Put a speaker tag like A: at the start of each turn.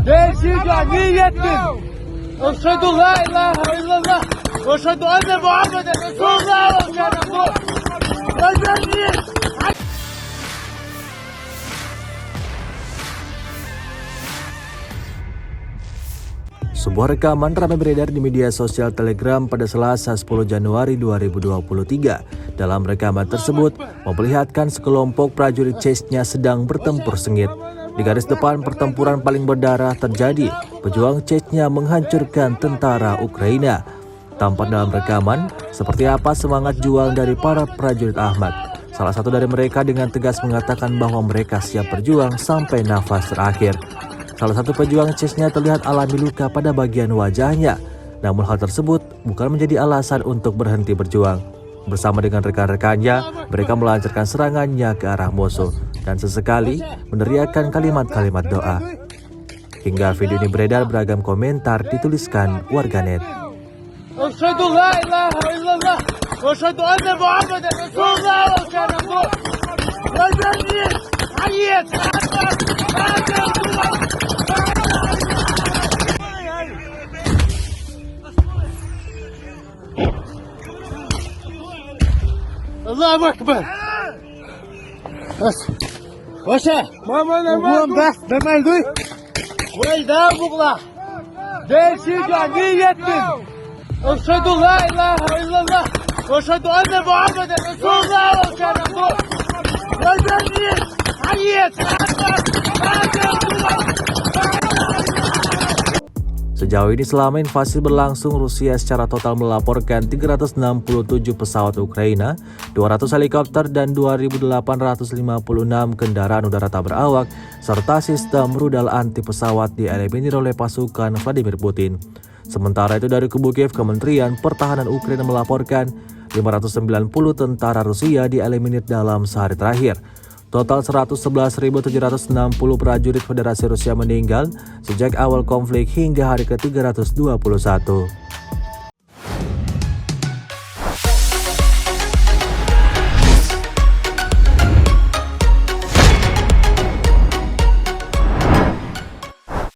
A: بيشجع نيتنا أشهد لا إله إلا الله وأشهد أن محمدا رسول الله وكان
B: Sebuah rekaman ramai beredar di media sosial Telegram pada Selasa 10 Januari 2023. Dalam rekaman tersebut, memperlihatkan sekelompok prajurit Chechnya sedang bertempur sengit. Di garis depan pertempuran paling berdarah terjadi, pejuang Chechnya menghancurkan tentara Ukraina. Tampak dalam rekaman, seperti apa semangat juang dari para prajurit Ahmad. Salah satu dari mereka dengan tegas mengatakan bahwa mereka siap berjuang sampai nafas terakhir. Salah satu pejuang Chechnya terlihat alami luka pada bagian wajahnya. Namun hal tersebut bukan menjadi alasan untuk berhenti berjuang. Bersama dengan rekan-rekannya, mereka melancarkan serangannya ke arah musuh dan sesekali meneriakkan kalimat-kalimat doa. Hingga video ini beredar, beragam komentar dituliskan warganet.
A: أشهد لا إله إلا الله وأشهد أن محمدا رسول الله وكان الله أكبر بس وشا وقوم بس بمالدوي وإذا بغلا بيشجع نيتنا أشهد لا إله إلا الله وأشهد أن محمدا رسول الله وكان
B: Sejauh ini selama invasi berlangsung, Rusia secara total melaporkan 367 pesawat Ukraina, 200 helikopter dan 2.856 kendaraan udara tak berawak, serta sistem rudal anti pesawat dieliminir oleh pasukan Vladimir Putin. Sementara itu dari kubu Kiev, Kementerian Pertahanan Ukraina melaporkan 590 tentara Rusia dieliminir dalam sehari terakhir. Total 111.760 prajurit Federasi Rusia meninggal sejak awal konflik hingga hari ke-321.